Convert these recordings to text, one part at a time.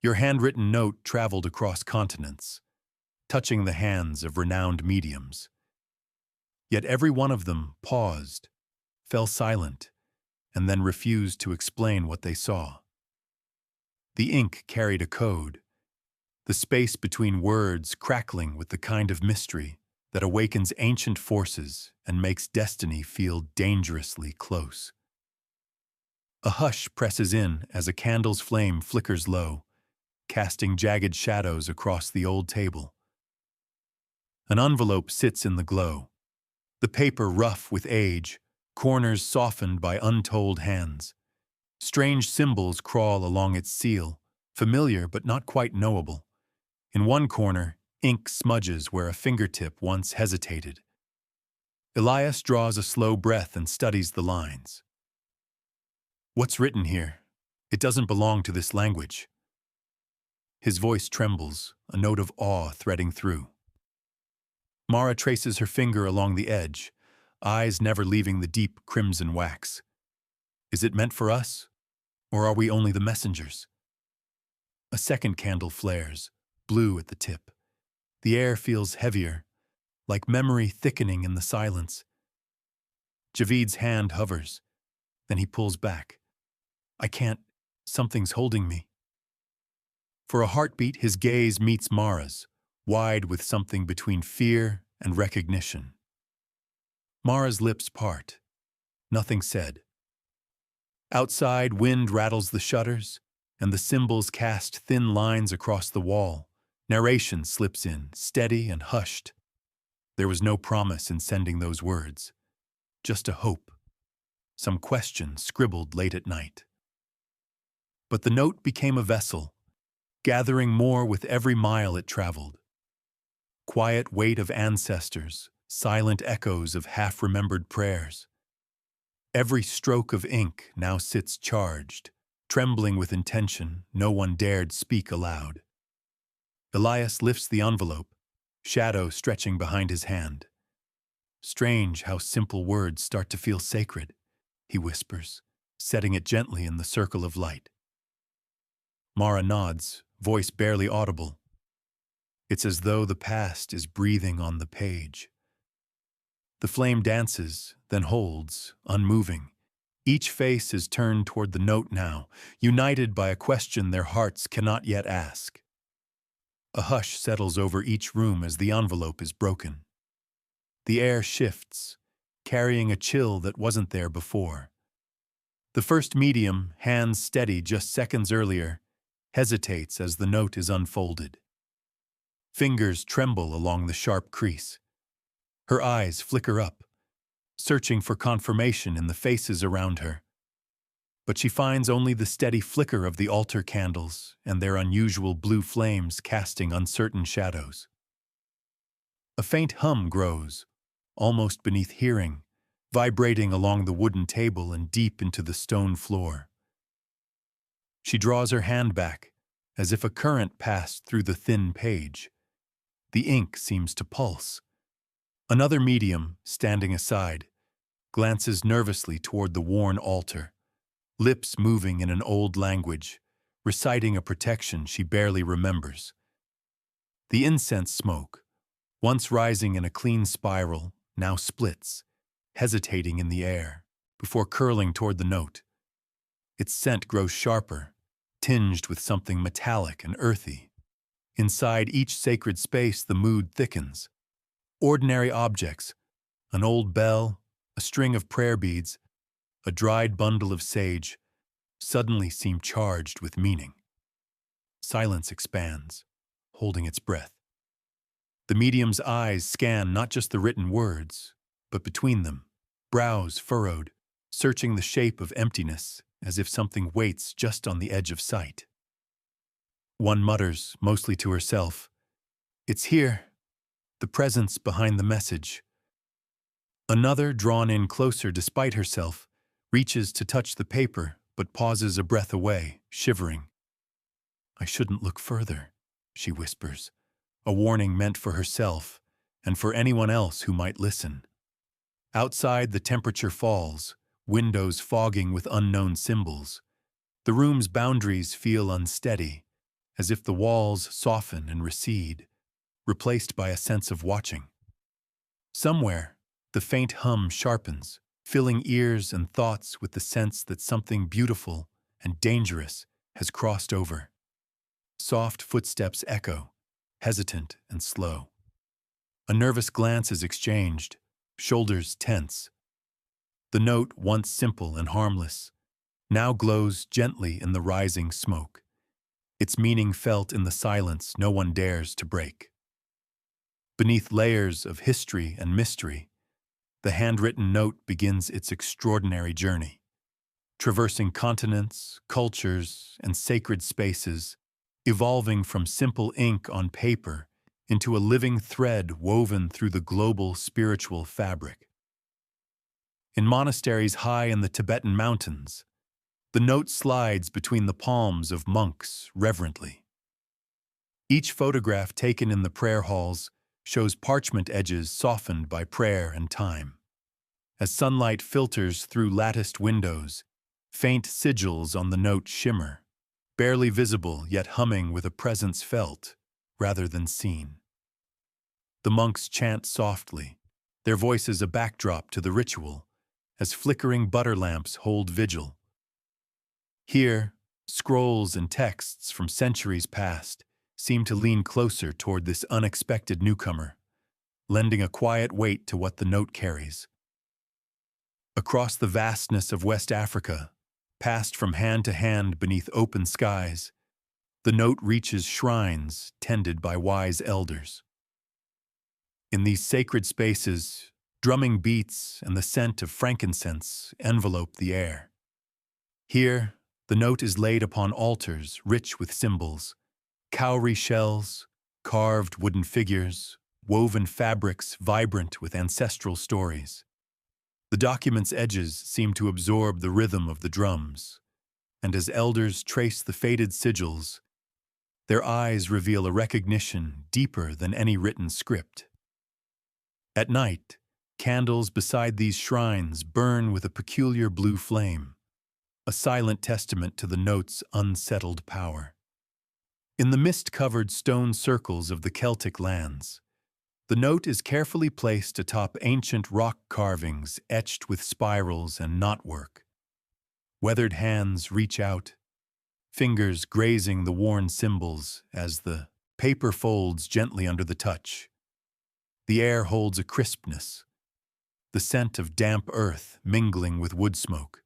Your handwritten note traveled across continents, touching the hands of renowned mediums. Yet every one of them paused, fell silent, and then refused to explain what they saw. The ink carried a code, the space between words crackling with the kind of mystery that awakens ancient forces and makes destiny feel dangerously close. A hush presses in as a candle's flame flickers low, casting jagged shadows across the old table. An envelope sits in the glow, the paper rough with age, corners softened by untold hands. Strange symbols crawl along its seal, familiar but not quite knowable. In one corner, ink smudges where a fingertip once hesitated. Elias draws a slow breath and studies the lines. What's written here? It doesn't belong to this language. His voice trembles, a note of awe threading through. Mara traces her finger along the edge, eyes never leaving the deep crimson wax. Is it meant for us, or are we only the messengers? A second candle flares, blue at the tip. The air feels heavier, like memory thickening in the silence. Javid's hand hovers, then he pulls back. I can't, something's holding me. For a heartbeat, his gaze meets Mara's, wide with something between fear and recognition. Mara's lips part. Nothing said. Outside, wind rattles the shutters, and the symbols cast thin lines across the wall. Narration slips in, steady and hushed. There was no promise in sending those words, just a hope, some question scribbled late at night. But the note became a vessel, gathering more with every mile it traveled. Quiet weight of ancestors, silent echoes of half-remembered prayers. Every stroke of ink now sits charged, trembling with intention no one dared speak aloud. Elias lifts the envelope, shadow stretching behind his hand. Strange how simple words start to feel sacred, he whispers, setting it gently in the circle of light. Mara nods, voice barely audible. It's as though the past is breathing on the page. The flame dances, then holds, unmoving. Each face is turned toward the note now, united by a question their hearts cannot yet ask. A hush settles over each room as the envelope is broken. The air shifts, carrying a chill that wasn't there before. The first medium, hands steady just seconds earlier, hesitates as the note is unfolded. Fingers tremble along the sharp crease. Her eyes flicker up, searching for confirmation in the faces around her. But she finds only the steady flicker of the altar candles and their unusual blue flames casting uncertain shadows. A faint hum grows, almost beneath hearing, vibrating along the wooden table and deep into the stone floor. She draws her hand back, as if a current passed through the thin page. The ink seems to pulse. Another medium, standing aside, glances nervously toward the worn altar, lips moving in an old language, reciting a protection she barely remembers. The incense smoke, once rising in a clean spiral, now splits, hesitating in the air, before curling toward the note. Its scent grows sharper, tinged with something metallic and earthy. Inside each sacred space, the mood thickens. Ordinary objects, an old bell, a string of prayer beads, a dried bundle of sage, suddenly seem charged with meaning. Silence expands, holding its breath. The medium's eyes scan not just the written words, but between them, brows furrowed, searching the shape of emptiness as if something waits just on the edge of sight. One mutters, mostly to herself, "It's here," the presence behind the message. Another, drawn in closer despite herself, reaches to touch the paper but pauses a breath away, shivering. "I shouldn't look further," she whispers, a warning meant for herself and for anyone else who might listen. Outside, the temperature falls, windows fogging with unknown symbols. The room's boundaries feel unsteady, as if the walls soften and recede, replaced by a sense of watching. Somewhere, the faint hum sharpens, filling ears and thoughts with the sense that something beautiful and dangerous has crossed over. Soft footsteps echo, hesitant and slow. A nervous glance is exchanged, shoulders tense. The note, once simple and harmless, now glows gently in the rising smoke, its meaning felt in the silence no one dares to break. Beneath layers of history and mystery, the handwritten note begins its extraordinary journey, traversing continents, cultures, and sacred spaces, evolving from simple ink on paper into a living thread woven through the global spiritual fabric. In monasteries high in the Tibetan mountains, the note slides between the palms of monks reverently. Each photograph taken in the prayer halls shows parchment edges softened by prayer and time. As sunlight filters through latticed windows, faint sigils on the note shimmer, barely visible yet humming with a presence felt rather than seen. The monks chant softly, their voices a backdrop to the ritual, as flickering butter lamps hold vigil. Here, scrolls and texts from centuries past seem to lean closer toward this unexpected newcomer, lending a quiet weight to what the note carries. Across the vastness of West Africa, passed from hand to hand beneath open skies, the note reaches shrines tended by wise elders. In these sacred spaces, drumming beats and the scent of frankincense envelope the air. Here, the note is laid upon altars rich with symbols, cowrie shells, carved wooden figures, woven fabrics vibrant with ancestral stories. The document's edges seem to absorb the rhythm of the drums, and as elders trace the faded sigils, their eyes reveal a recognition deeper than any written script. At night, candles beside these shrines burn with a peculiar blue flame, a silent testament to the note's unsettled power. In the mist-covered stone circles of the Celtic lands, the note is carefully placed atop ancient rock carvings etched with spirals and knotwork. Weathered hands reach out, fingers grazing the worn symbols as the paper folds gently under the touch. The air holds a crispness, the scent of damp earth mingling with wood smoke.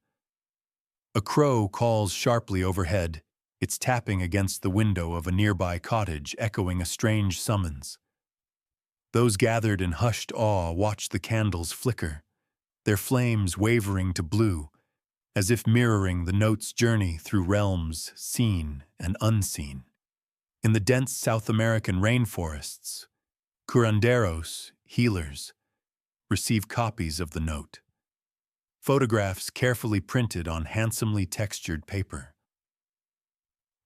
A crow calls sharply overhead, its tapping against the window of a nearby cottage echoing a strange summons. Those gathered in hushed awe watch the candles flicker, their flames wavering to blue, as if mirroring the note's journey through realms seen and unseen. In the dense South American rainforests, curanderos, healers, receive copies of the note, photographs carefully printed on handsomely textured paper.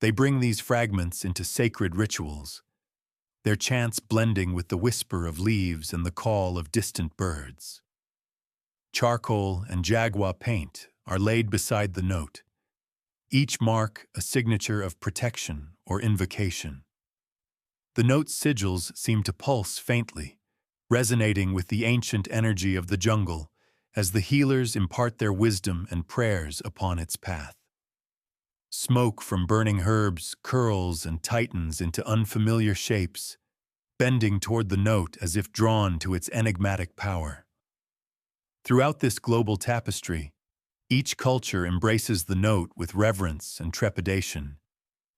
They bring these fragments into sacred rituals, their chants blending with the whisper of leaves and the call of distant birds. Charcoal and jaguar paint are laid beside the note, each mark a signature of protection or invocation. The note's sigils seem to pulse faintly, resonating with the ancient energy of the jungle as the healers impart their wisdom and prayers upon its path. Smoke from burning herbs curls and tightens into unfamiliar shapes, bending toward the note as if drawn to its enigmatic power. Throughout this global tapestry, each culture embraces the note with reverence and trepidation,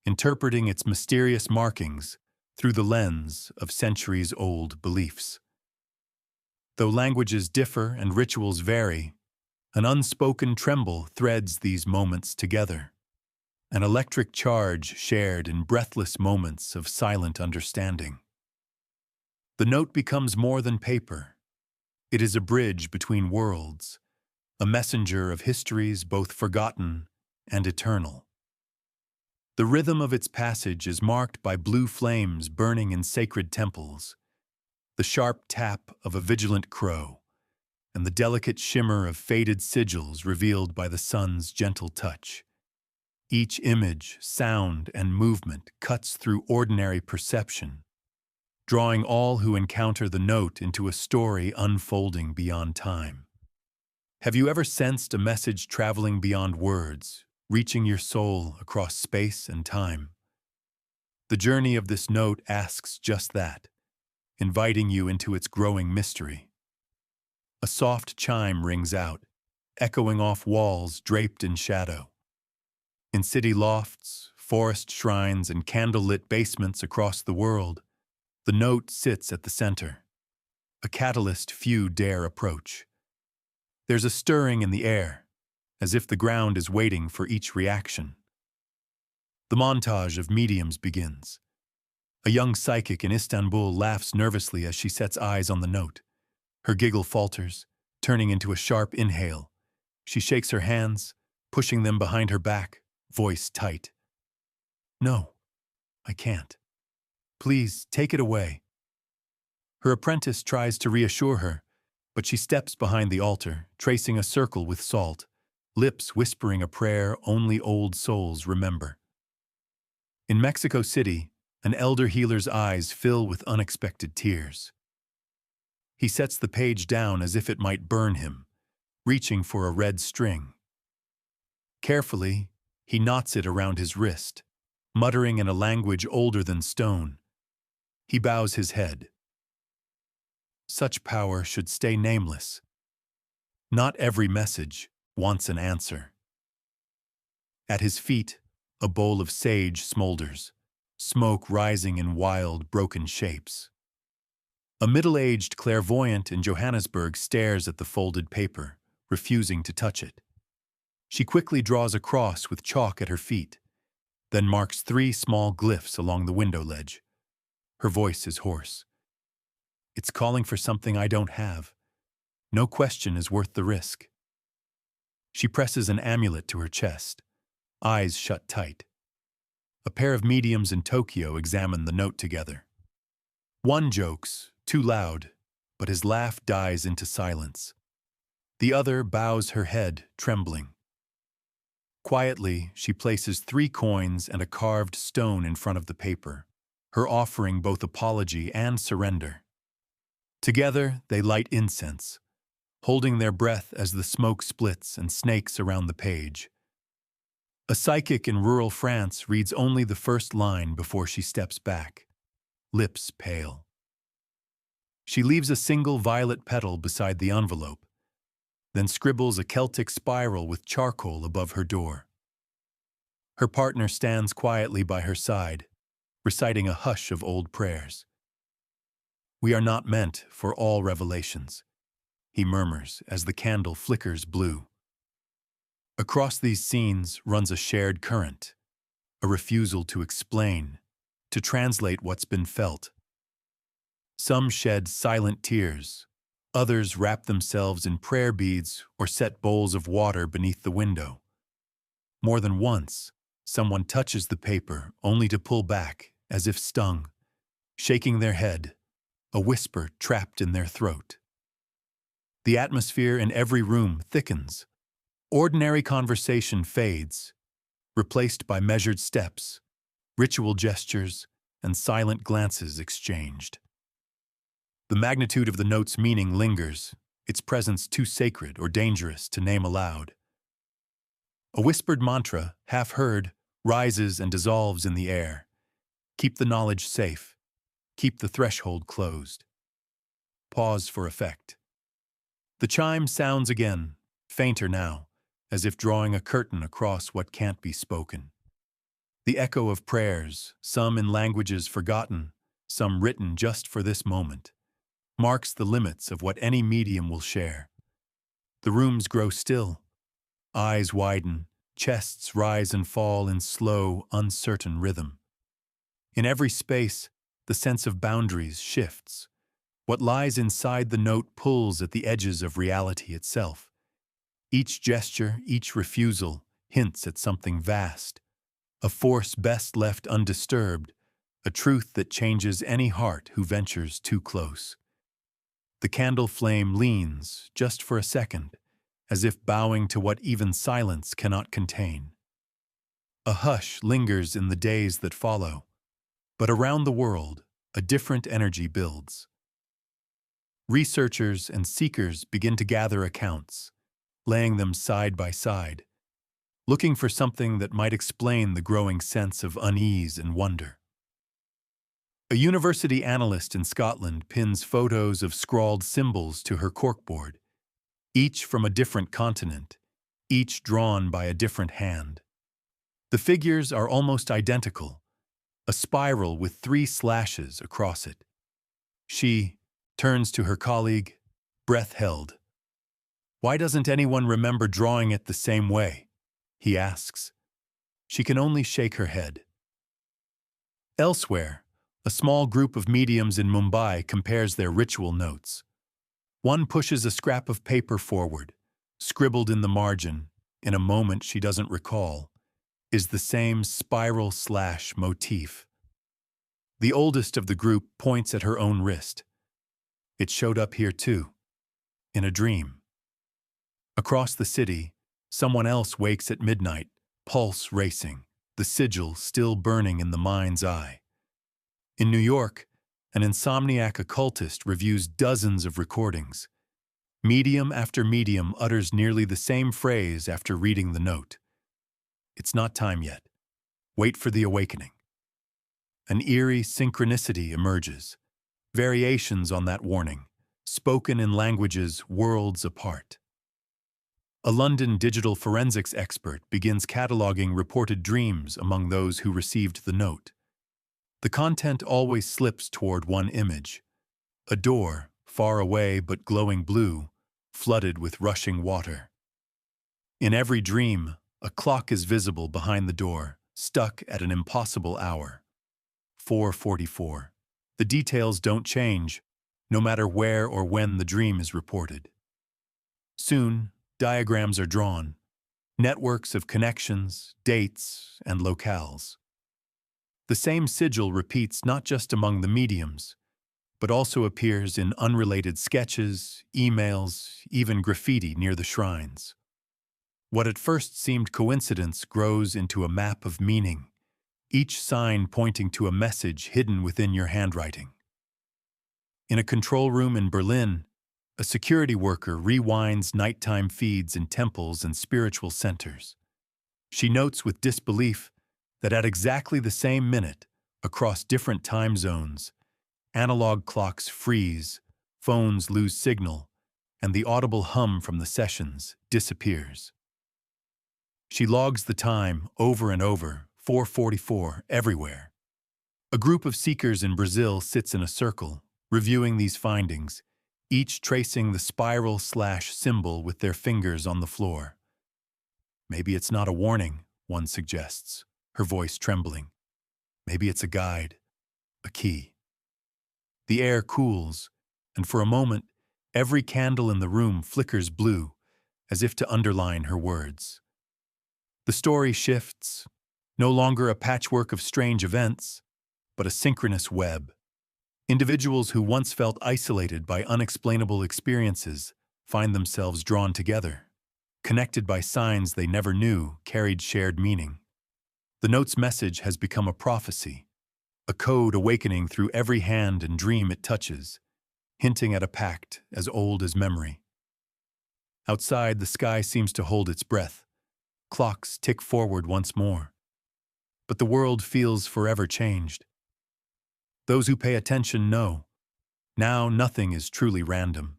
interpreting its mysterious markings through the lens of centuries-old beliefs. Though languages differ and rituals vary, an unspoken tremble threads these moments together, an electric charge shared in breathless moments of silent understanding. The note becomes more than paper. It is a bridge between worlds, a messenger of histories both forgotten and eternal. The rhythm of its passage is marked by blue flames burning in sacred temples, the sharp tap of a vigilant crow, and the delicate shimmer of faded sigils revealed by the sun's gentle touch. Each image, sound, and movement cuts through ordinary perception, drawing all who encounter the note into a story unfolding beyond time. Have you ever sensed a message traveling beyond words, reaching your soul across space and time? The journey of this note asks just that, inviting you into its growing mystery. A soft chime rings out, echoing off walls draped in shadow. In city lofts, forest shrines, and candlelit basements across the world, the note sits at the center, a catalyst few dare approach. There's a stirring in the air, as if the ground is waiting for each reaction. The montage of mediums begins. A young psychic in Istanbul laughs nervously as she sets eyes on the note. Her giggle falters, turning into a sharp inhale. She shakes her hands, pushing them behind her back, voice tight. "No, I can't. Please, take it away." Her apprentice tries to reassure her, but she steps behind the altar, tracing a circle with salt, lips whispering a prayer only old souls remember. In Mexico City, an elder healer's eyes fill with unexpected tears. He sets the page down as if it might burn him, reaching for a red string. Carefully, he knots it around his wrist, muttering in a language older than stone. He bows his head. Such power should stay nameless. Not every message wants an answer. At his feet, a bowl of sage smolders, smoke rising in wild, broken shapes. A middle-aged clairvoyant in Johannesburg stares at the folded paper, refusing to touch it. She quickly draws a cross with chalk at her feet, then marks 3 small glyphs along the window ledge. Her voice is hoarse. "It's calling for something I don't have. No question is worth the risk." She presses an amulet to her chest, eyes shut tight. A pair of mediums in Tokyo examine the note together. One jokes, too loud, but his laugh dies into silence. The other bows her head, trembling. Quietly, she places 3 coins and a carved stone in front of the paper, her offering both apology and surrender. Together, they light incense, holding their breath as the smoke splits and snakes around the page. A psychic in rural France reads only the first line before she steps back, lips pale. She leaves a single violet petal beside the envelope, then scribbles a Celtic spiral with charcoal above her door. Her partner stands quietly by her side, reciting a hush of old prayers. "We are not meant for all revelations," he murmurs as the candle flickers blue. Across these scenes runs a shared current, a refusal to explain, to translate what's been felt. Some shed silent tears, others wrap themselves in prayer beads or set bowls of water beneath the window. More than once, someone touches the paper only to pull back, as if stung, shaking their head, a whisper trapped in their throat. The atmosphere in every room thickens. Ordinary conversation fades, replaced by measured steps, ritual gestures, and silent glances exchanged. The magnitude of the note's meaning lingers, its presence too sacred or dangerous to name aloud. A whispered mantra, half heard, rises and dissolves in the air. Keep the knowledge safe. Keep the threshold closed. Pause for effect. The chime sounds again, fainter now, as if drawing a curtain across what can't be spoken. The echo of prayers, some in languages forgotten, some written just for this moment, marks the limits of what any medium will share. The rooms grow still. Eyes widen, chests rise and fall in slow, uncertain rhythm. In every space, the sense of boundaries shifts. What lies inside the note pulls at the edges of reality itself. Each gesture, each refusal, hints at something vast, a force best left undisturbed, a truth that changes any heart who ventures too close. The candle flame leans, just for a second, as if bowing to what even silence cannot contain. A hush lingers in the days that follow, but around the world, a different energy builds. Researchers and seekers begin to gather accounts, laying them side by side, looking for something that might explain the growing sense of unease and wonder. A university analyst in Scotland pins photos of scrawled symbols to her corkboard, each from a different continent, each drawn by a different hand. The figures are almost identical, a spiral with 3 slashes across it. She turns to her colleague, breath held. "Why doesn't anyone remember drawing it the same way?" he asks. She can only shake her head. Elsewhere, a small group of mediums in Mumbai compares their ritual notes. One pushes a scrap of paper forward, scribbled in the margin, in a moment she doesn't recall, is the same spiral slash motif. The oldest of the group points at her own wrist. It showed up here too, in a dream. Across the city, someone else wakes at midnight, pulse racing, the sigil still burning in the mind's eye. In New York, an insomniac occultist reviews dozens of recordings. Medium after medium utters nearly the same phrase after reading the note. It's not time yet. Wait for the awakening. An eerie synchronicity emerges, variations on that warning, spoken in languages worlds apart. A London digital forensics expert begins cataloging reported dreams among those who received the note. The content always slips toward one image: a door, far away but glowing blue, flooded with rushing water. In every dream, a clock is visible behind the door, stuck at an impossible hour. 4:44. The details don't change, no matter where or when the dream is reported. Soon, diagrams are drawn, networks of connections, dates, and locales. The same sigil repeats not just among the mediums, but also appears in unrelated sketches, emails, even graffiti near the shrines. What at first seemed coincidence grows into a map of meaning, each sign pointing to a message hidden within your handwriting. In a control room in Berlin, a security worker rewinds nighttime feeds in temples and spiritual centers. She notes with disbelief that at exactly the same minute, across different time zones, analog clocks freeze, phones lose signal, and the audible hum from the sessions disappears. She logs the time over and over, 4:44, everywhere. A group of seekers in Brazil sits in a circle, reviewing these findings, each tracing the spiral slash symbol with their fingers on the floor. Maybe it's not a warning, one suggests, her voice trembling. Maybe it's a guide, a key. The air cools, and for a moment, every candle in the room flickers blue, as if to underline her words. The story shifts, no longer a patchwork of strange events, but a synchronous web. Individuals who once felt isolated by unexplainable experiences find themselves drawn together, connected by signs they never knew carried shared meaning. The note's message has become a prophecy, a code awakening through every hand and dream it touches, hinting at a pact as old as memory. Outside, the sky seems to hold its breath. Clocks tick forward once more. But the world feels forever changed. Those who pay attention know, now nothing is truly random,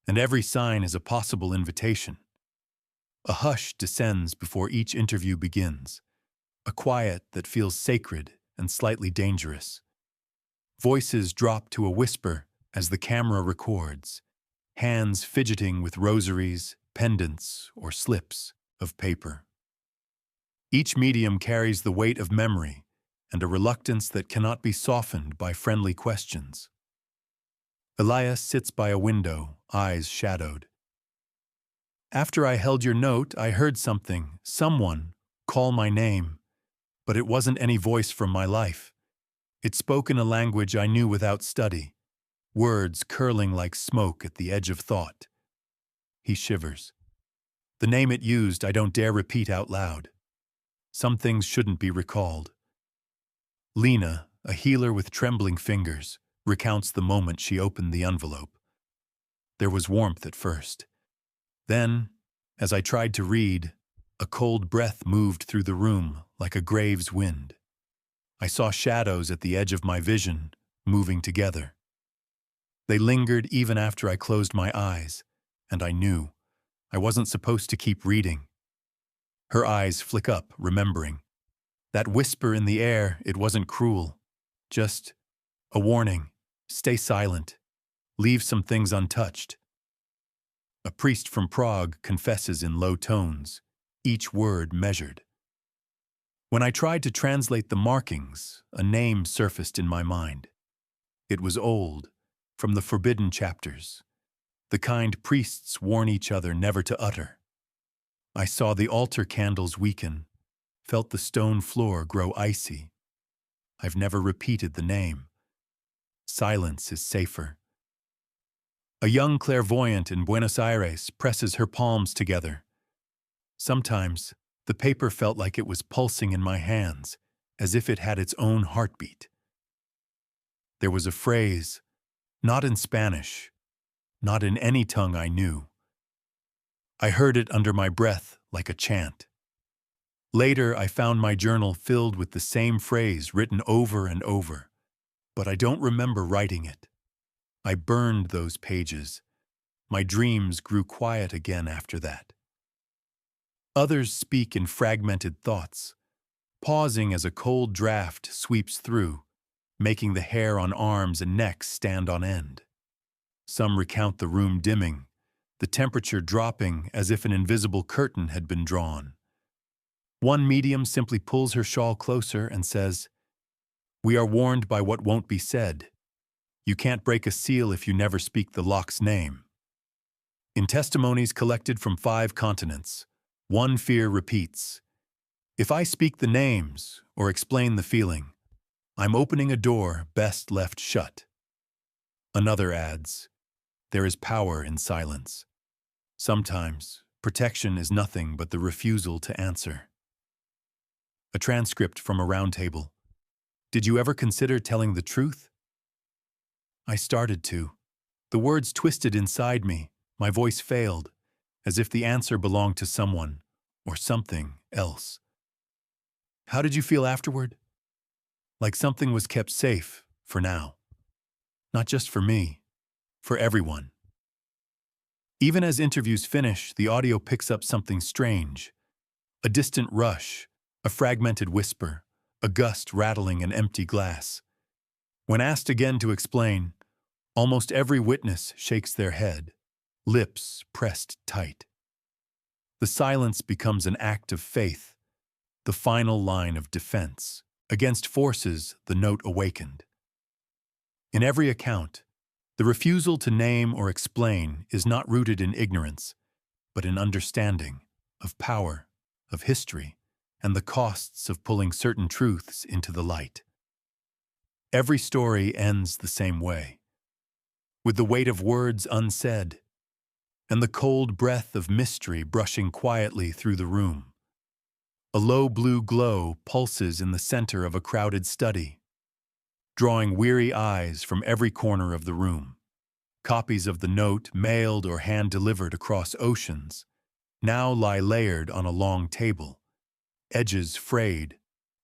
and every sign is a possible invitation. A hush descends before each interview begins, a quiet that feels sacred and slightly dangerous. Voices drop to a whisper as the camera records, hands fidgeting with rosaries, pendants, or slips of paper. Each medium carries the weight of memory and a reluctance that cannot be softened by friendly questions. Elias sits by a window, eyes shadowed. After I held your note, I heard someone, call my name, but it wasn't any voice from my life. It spoke in a language I knew without study, words curling like smoke at the edge of thought. He shivers. The name it used I don't dare repeat out loud. Some things shouldn't be recalled. Lena, a healer with trembling fingers, recounts the moment she opened the envelope. There was warmth at first. Then, as I tried to read, a cold breath moved through the room like a grave's wind. I saw shadows at the edge of my vision, moving together. They lingered even after I closed my eyes, and I knew I wasn't supposed to keep reading. Her eyes flick up, remembering. That whisper in the air, it wasn't cruel. Just a warning. Stay silent. Leave some things untouched. A priest from Prague confesses in low tones, each word measured. When I tried to translate the markings, a name surfaced in my mind. It was old, from the forbidden chapters, the kind priests warn each other never to utter. I saw the altar candles weaken, felt the stone floor grow icy. I've never repeated the name. Silence is safer. A young clairvoyant in Buenos Aires presses her palms together. Sometimes, the paper felt like it was pulsing in my hands, as if it had its own heartbeat. There was a phrase, not in Spanish, not in any tongue I knew. I heard it under my breath like a chant. Later, I found my journal filled with the same phrase written over and over, but I don't remember writing it. I burned those pages. My dreams grew quiet again after that. Others speak in fragmented thoughts, pausing as a cold draft sweeps through, making the hair on arms and necks stand on end. Some recount the room dimming, the temperature dropping as if an invisible curtain had been drawn. One medium simply pulls her shawl closer and says, "We are warned by what won't be said. You can't break a seal if you never speak the lock's name." In testimonies collected from 5 continents, one fear repeats. If I speak the names or explain the feeling, I'm opening a door best left shut. Another adds, there is power in silence. Sometimes, protection is nothing but the refusal to answer. A transcript from a round table. Did you ever consider telling the truth? I started to. The words twisted inside me, my voice failed, as if the answer belonged to someone or something else. How did you feel afterward? Like something was kept safe, for now. Not just for me, for everyone. Even as interviews finish, the audio picks up something strange. A distant rush, a fragmented whisper, a gust rattling an empty glass. When asked again to explain, almost every witness shakes their head, lips pressed tight. The silence becomes an act of faith, the final line of defense. Against forces, the note awakened. In every account, the refusal to name or explain is not rooted in ignorance, but in understanding of power, of history, and the costs of pulling certain truths into the light. Every story ends the same way, with the weight of words unsaid, and the cold breath of mystery brushing quietly through the room. A low blue glow pulses in the center of a crowded study, drawing weary eyes from every corner of the room. Copies of the note, mailed or hand-delivered across oceans, now lie layered on a long table, edges frayed,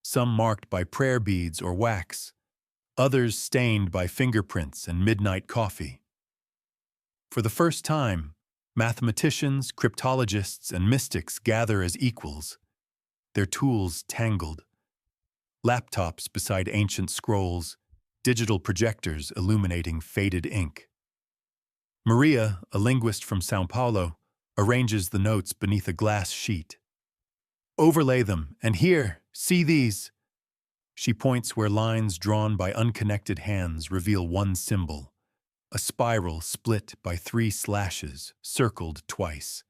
some marked by prayer beads or wax, others stained by fingerprints and midnight coffee. For the first time, mathematicians, cryptologists, and mystics gather as equals, their tools tangled. Laptops beside ancient scrolls, digital projectors illuminating faded ink. Maria, a linguist from São Paulo, arranges the notes beneath a glass sheet. Overlay them, and here, see these. She points where lines drawn by unconnected hands reveal one symbol, a spiral split by 3 slashes, circled twice.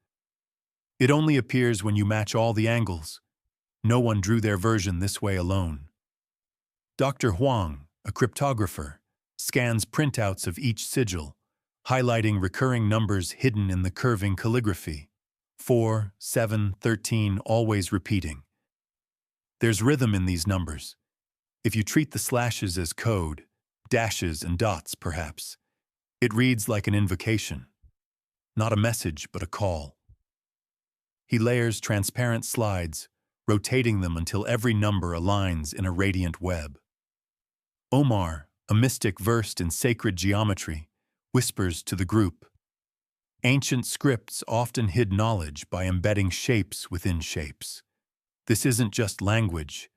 It only appears when you match all the angles. No one drew their version this way alone. Dr. Huang, a cryptographer, scans printouts of each sigil, highlighting recurring numbers hidden in the curving calligraphy. 4, 7, 13, always repeating. There's rhythm in these numbers. If you treat the slashes as code, dashes and dots perhaps, it reads like an invocation. Not a message, but a call. He layers transparent slides, rotating them until every number aligns in a radiant web. Omar, a mystic versed in sacred geometry, whispers to the group. Ancient scripts often hid knowledge by embedding shapes within shapes. This isn't just language.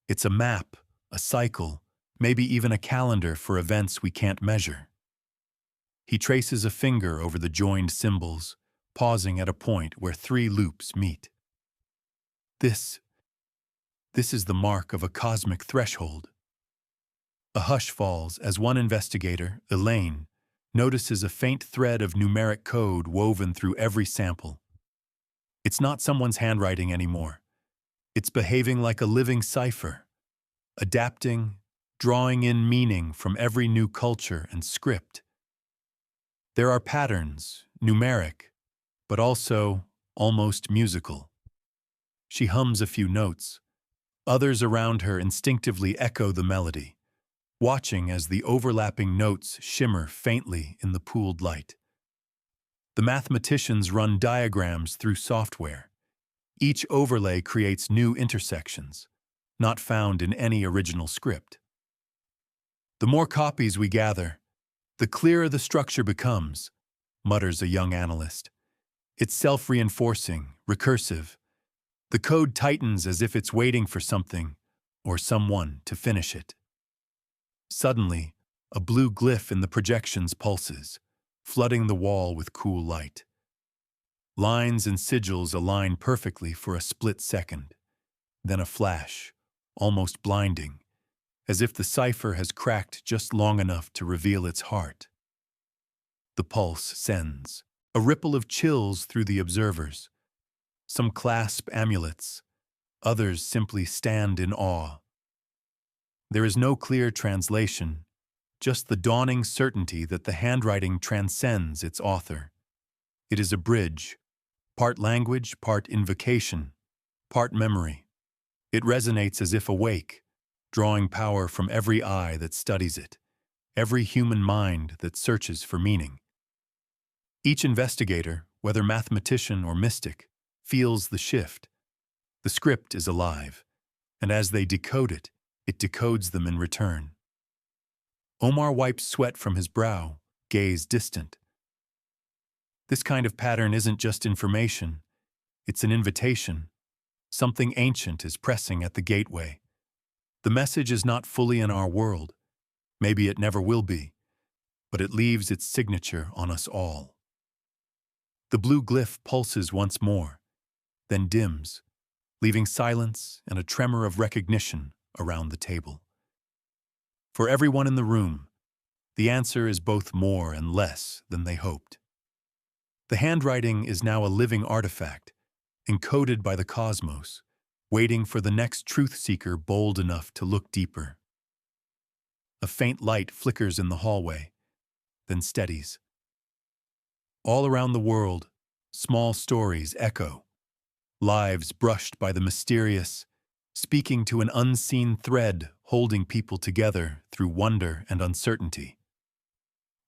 It's a map, a cycle, maybe even a calendar for events we can't measure. He traces a finger over the joined symbols, pausing at a point where 3 loops meet. This is the mark of a cosmic threshold. A hush falls as one investigator, Elaine, notices a faint thread of numeric code woven through every sample. It's not someone's handwriting anymore. It's behaving like a living cipher, adapting, drawing in meaning from every new culture and script. There are patterns, numeric, but also almost musical. She hums a few notes. Others around her instinctively echo the melody, watching as the overlapping notes shimmer faintly in the pooled light. The mathematicians run diagrams through software. Each overlay creates new intersections, not found in any original script. The more copies we gather, the clearer the structure becomes, mutters a young analyst. It's self-reinforcing, recursive. The code tightens as if it's waiting for something or someone to finish it. Suddenly, a blue glyph in the projections pulses, flooding the wall with cool light. Lines and sigils align perfectly for a split second. Then a flash, almost blinding, as if the cipher has cracked just long enough to reveal its heart. The pulse sends a ripple of chills through the observers. Some clasp amulets, others simply stand in awe. There is no clear translation, just the dawning certainty that the handwriting transcends its author. It is a bridge, part language, part invocation, part memory. It resonates as if awake, drawing power from every eye that studies it, every human mind that searches for meaning. Each investigator, whether mathematician or mystic, feels the shift. The script is alive, and as they decode it, it decodes them in return. Omar wipes sweat from his brow, gaze distant. This kind of pattern isn't just information, it's an invitation. Something ancient is pressing at the gateway. The message is not fully in our world. Maybe it never will be, but it leaves its signature on us all. The blue glyph pulses once more, then dims, leaving silence and a tremor of recognition around the table. For everyone in the room, the answer is both more and less than they hoped. The handwriting is now a living artifact, encoded by the cosmos, waiting for the next truth seeker bold enough to look deeper. A faint light flickers in the hallway, then steadies. All around the world, small stories echo, lives brushed by the mysterious, speaking to an unseen thread holding people together through wonder and uncertainty.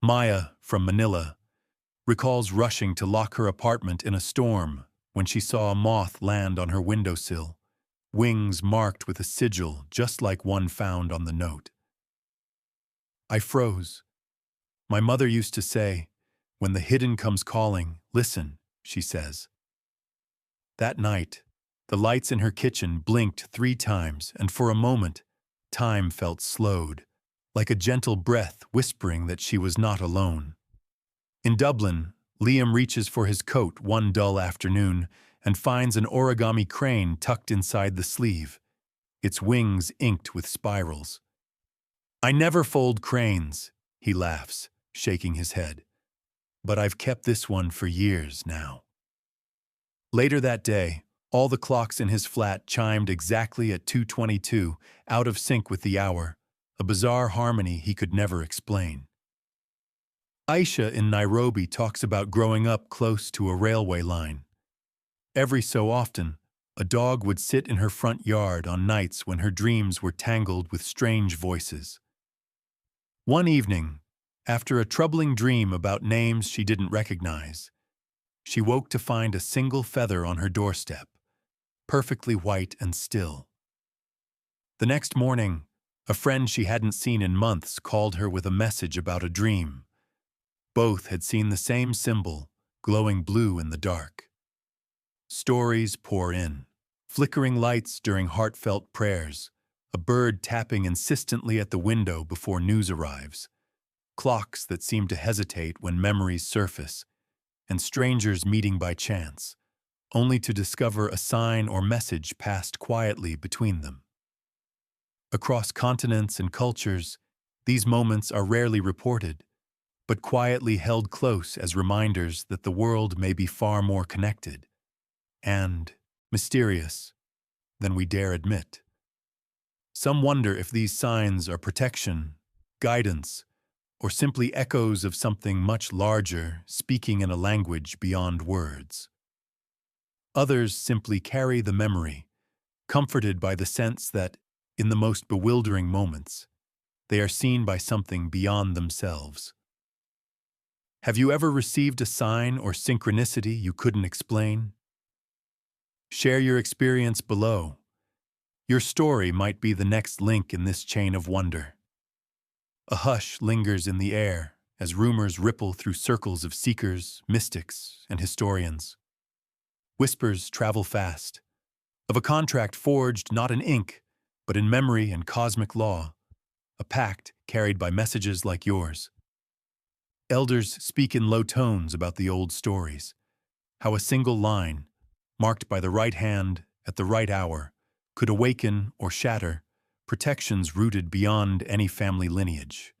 Maya, from Manila, recalls rushing to lock her apartment in a storm when she saw a moth land on her windowsill, wings marked with a sigil just like one found on the note. I froze. My mother used to say, "When the hidden comes calling, listen," she says. That night, the lights in her kitchen blinked 3 times, and for a moment, time felt slowed, like a gentle breath whispering that she was not alone. In Dublin, Liam reaches for his coat one dull afternoon and finds an origami crane tucked inside the sleeve, its wings inked with spirals. "I never fold cranes," he laughs, shaking his head. "But I've kept this one for years now." Later that day, all the clocks in his flat chimed exactly at 2:22, out of sync with the hour, a bizarre harmony he could never explain. Aisha in Nairobi talks about growing up close to a railway line. Every so often, A dog would sit in her front yard on nights when her dreams were tangled with strange voices. One evening, after a troubling dream about names she didn't recognize, she woke to find a single feather on her doorstep, perfectly white and still. The next morning, a friend she hadn't seen in months called her with a message about a dream. Both had seen the same symbol, glowing blue in the dark. Stories pour in. Flickering lights during heartfelt prayers, a bird tapping insistently at the window before news arrives, clocks that seem to hesitate when memories surface, and strangers meeting by chance, only to discover a sign or message passed quietly between them. Across continents and cultures, these moments are rarely reported, but quietly held close as reminders that the world may be far more connected and mysterious than we dare admit. Some wonder if these signs are protection, guidance, or simply echoes of something much larger speaking in a language beyond words. Others simply carry the memory, comforted by the sense that, in the most bewildering moments, they are seen by something beyond themselves. Have you ever received a sign or synchronicity you couldn't explain? Share your experience below. Your story might be the next link in this chain of wonder. A hush lingers in the air as rumors ripple through circles of seekers, mystics, and historians. Whispers travel fast, of a contract forged not in ink, but in memory and cosmic law, a pact carried by messages like yours. Elders speak in low tones about the old stories, how a single line, marked by the right hand at the right hour, could awaken or shatter protections rooted beyond any family lineage.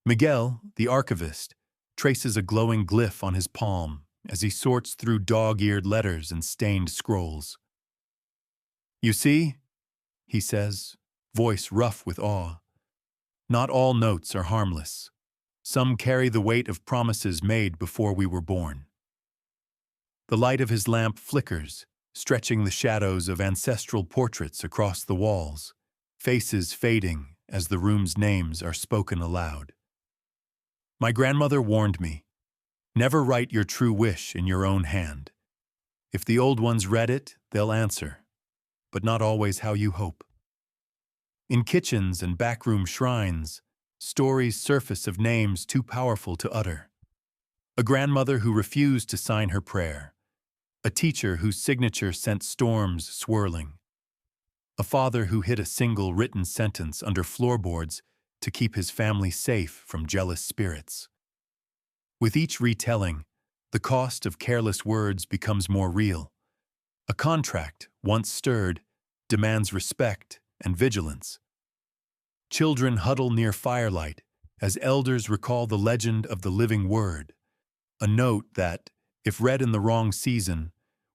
Miguel, the archivist, traces a glowing glyph on his palm as he sorts through dog-eared letters and stained scrolls. "You see," he says, voice rough with awe, "not all notes are harmless. Some carry the weight of promises made before we were born." The light of his lamp flickers, stretching the shadows of ancestral portraits across the walls, faces fading as the room's names are spoken aloud. "My grandmother warned me, never write your true wish in your own hand. If the old ones read it, they'll answer, but not always how you hope." In kitchens and backroom shrines, stories surface of names too powerful to utter. A grandmother who refused to sign her prayer, a teacher whose signature sent storms swirling, a father who hid a single written sentence under floorboards to keep his family safe from jealous spirits. With each retelling, the cost of careless words becomes more real. A contract, once stirred, demands respect and vigilance. Children huddle near firelight as elders recall the legend of the living word, a note that, if read in the wrong season,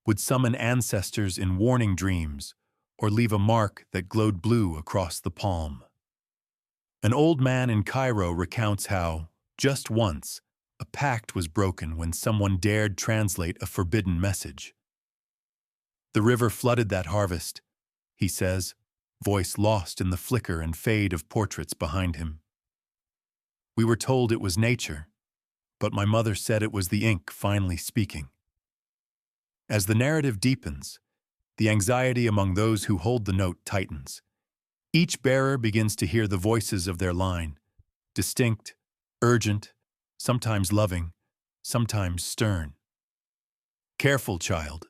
would summon ancestors in warning dreams or leave a mark that glowed blue across the palm. An old man in Cairo recounts how, just once, a pact was broken when someone dared translate a forbidden message. "The river flooded that harvest," he says, voice lost in the flicker and fade of portraits behind him. "We were told it was nature, but my mother said it was the ink finally speaking." As the narrative deepens, the anxiety among those who hold the note tightens. Each bearer begins to hear the voices of their line, distinct, urgent, sometimes loving, sometimes stern. "Careful, child,"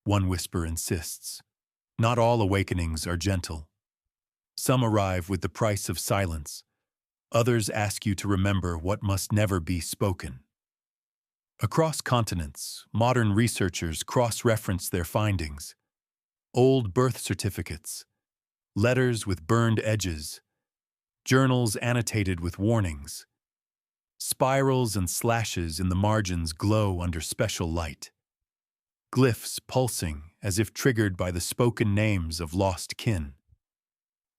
one whisper insists. "Not all awakenings are gentle. Some arrive with the price of silence. Others ask you to remember what must never be spoken." Across continents, modern researchers cross-reference their findings. Old birth certificates, letters with burned edges, journals annotated with warnings. Spirals and slashes in the margins glow under special light. Glyphs pulsing as if triggered by the spoken names of lost kin.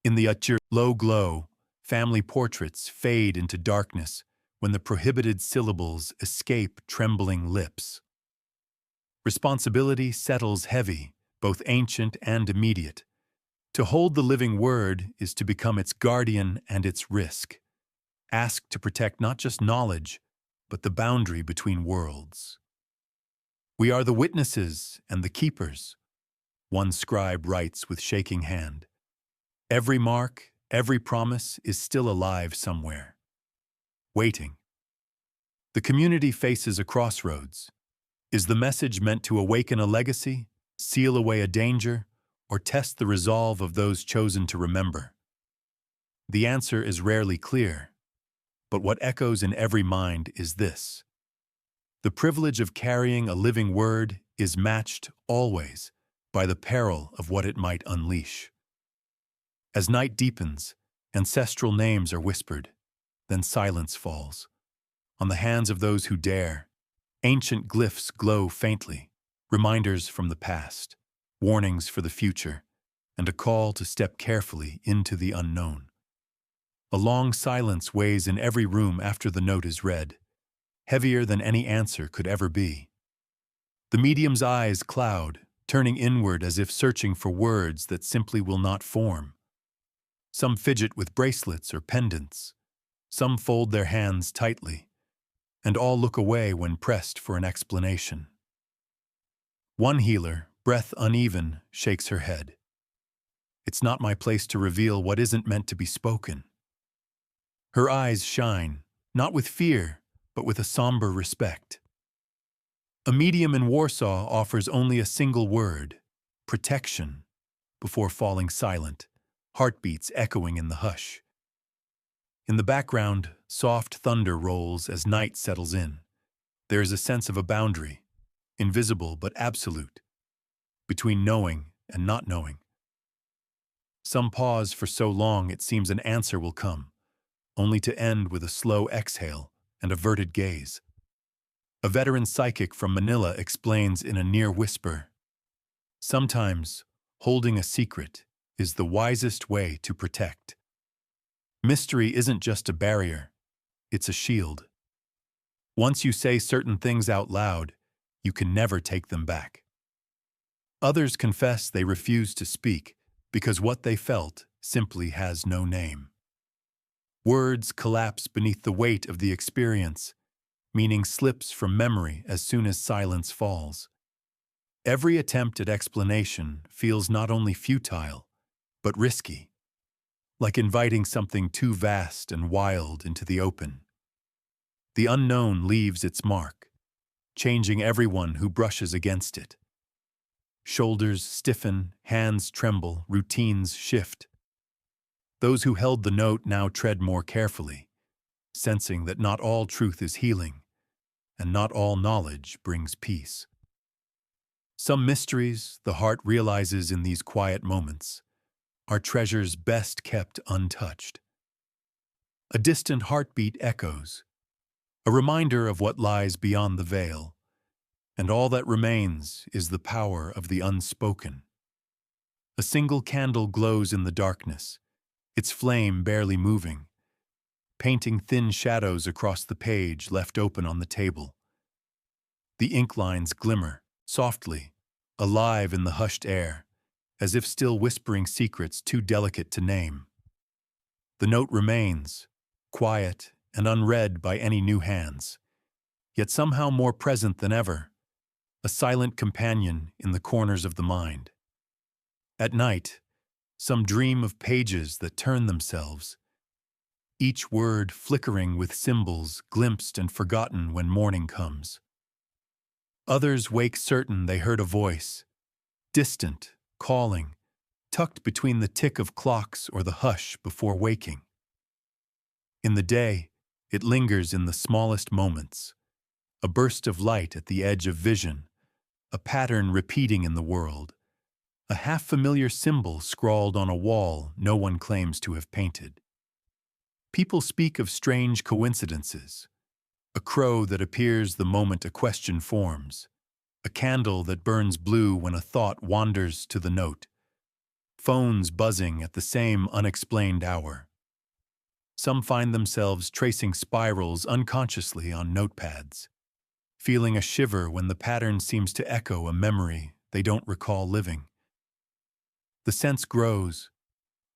In the low glow, family portraits fade into darkness when the prohibited syllables escape trembling lips. Responsibility settles heavy both ancient and immediate. To hold the living word is to become its guardian and its risk. Asked to protect not just knowledge, but the boundary between worlds. We are the witnesses and the keepers, one scribe writes with shaking hand. Every mark, every promise is still alive somewhere, waiting. The community faces a crossroads. Is the message meant to awaken a legacy, seal away a danger, or test the resolve of those chosen to remember? The answer is rarely clear, but what echoes in every mind is this. The privilege of carrying a living word is matched, always, by the peril of what it might unleash. As night deepens, ancestral names are whispered, then silence falls. On the hands of those who dare, ancient glyphs glow faintly, reminders from the past, warnings for the future, and a call to step carefully into the unknown. A long silence weighs in every room after the note is read, heavier than any answer could ever be. The medium's eyes cloud, turning inward as if searching for words that simply will not form. Some fidget with bracelets or pendants, some fold their hands tightly, and all look away when pressed for an explanation. One healer, breath uneven, shakes her head. It's not my place to reveal what isn't meant to be spoken. Her eyes shine, not with fear, but with a somber respect. A medium in Warsaw offers only a single word, protection, before falling silent, heartbeats echoing in the hush. In the background, soft thunder rolls as night settles in. There is a sense of a boundary, invisible but absolute, between knowing and not knowing. Some pause for so long it seems an answer will come, only to end with a slow exhale and averted gaze. A veteran psychic from Manila explains in a near whisper, sometimes holding a secret is the wisest way to protect. Mystery isn't just a barrier, it's a shield. Once you say certain things out loud, you can never take them back. Others confess they refuse to speak because what they felt simply has no name. Words collapse beneath the weight of the experience, meaning slips from memory as soon as silence falls. Every attempt at explanation feels not only futile, but risky, like inviting something too vast and wild into the open. The unknown leaves its mark, changing everyone who brushes against it. Shoulders stiffen, hands tremble, routines shift. Those who held the note now tread more carefully, sensing that not all truth is healing, and not all knowledge brings peace. Some mysteries the heart realizes in these quiet moments are treasures best kept untouched. A distant heartbeat echoes, a reminder of what lies beyond the veil, and all that remains is the power of the unspoken. A single candle glows in the darkness, its flame barely moving, painting thin shadows across the page left open on the table. The ink lines glimmer, softly, alive in the hushed air, as if still whispering secrets too delicate to name. The note remains, quiet and unread by any new hands, yet somehow more present than ever, a silent companion in the corners of the mind. At night, some dream of pages that turn themselves, each word flickering with symbols glimpsed and forgotten when morning comes. Others wake certain they heard a voice, distant, calling, tucked between the tick of clocks or the hush before waking. In the day, it lingers in the smallest moments, a burst of light at the edge of vision, a pattern repeating in the world, a half-familiar symbol scrawled on a wall no one claims to have painted. People speak of strange coincidences, a crow that appears the moment a question forms, a candle that burns blue when a thought wanders to the note, phones buzzing at the same unexplained hour. Some find themselves tracing spirals unconsciously on notepads, feeling a shiver when the pattern seems to echo a memory they don't recall living. The sense grows,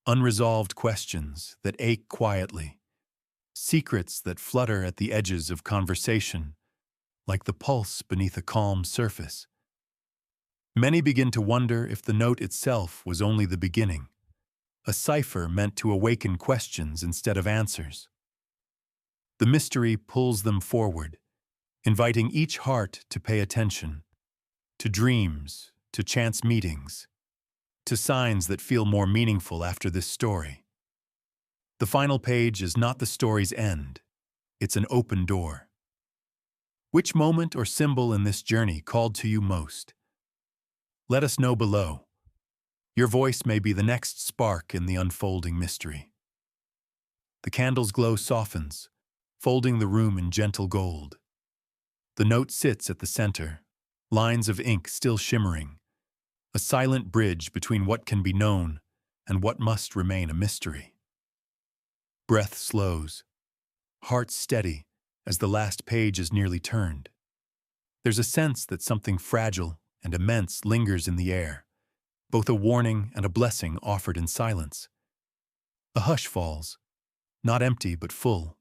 unresolved questions that ache quietly, secrets that flutter at the edges of conversation, like the pulse beneath a calm surface. Many begin to wonder if the note itself was only the beginning, a cipher meant to awaken questions instead of answers. The mystery pulls them forward, inviting each heart to pay attention, to dreams, to chance meetings, to signs that feel more meaningful after this story. The final page is not the story's end, it's an open door. Which moment or symbol in this journey called to you most? Let us know below. Your voice may be the next spark in the unfolding mystery. The candle's glow softens, folding the room in gentle gold. The note sits at the center, lines of ink still shimmering, a silent bridge between what can be known and what must remain a mystery. Breath slows, heart steady as the last page is nearly turned. There's a sense that something fragile and immense lingers in the air, both a warning and a blessing offered in silence. A hush falls, not empty but full,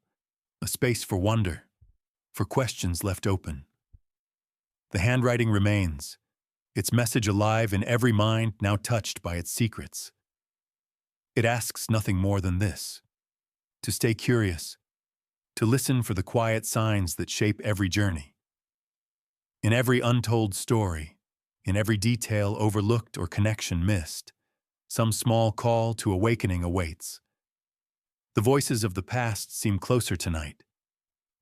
a space for wonder, for questions left open. The handwriting remains, its message alive in every mind now touched by its secrets. It asks nothing more than this: to stay curious, to listen for the quiet signs that shape every journey. In every untold story, in every detail overlooked or connection missed, some small call to awakening awaits. The voices of the past seem closer tonight.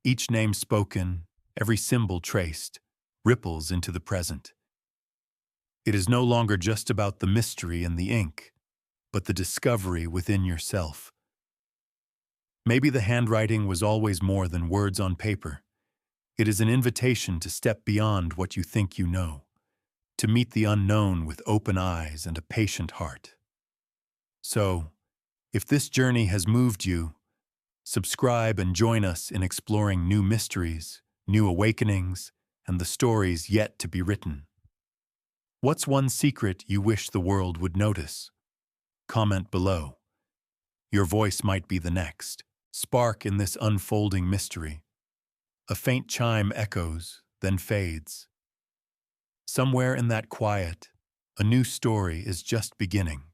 Each name spoken, every symbol traced, ripples into the present. It is no longer just about the mystery in the ink, but the discovery within yourself. Maybe the handwriting was always more than words on paper. It is an invitation to step beyond what you think you know, to meet the unknown with open eyes and a patient heart. So, if this journey has moved you, subscribe and join us in exploring new mysteries, new awakenings, and the stories yet to be written. What's one secret you wish the world would notice? Comment below. Your voice might be the next spark in this unfolding mystery. A faint chime echoes, then fades. Somewhere in that quiet, a new story is just beginning.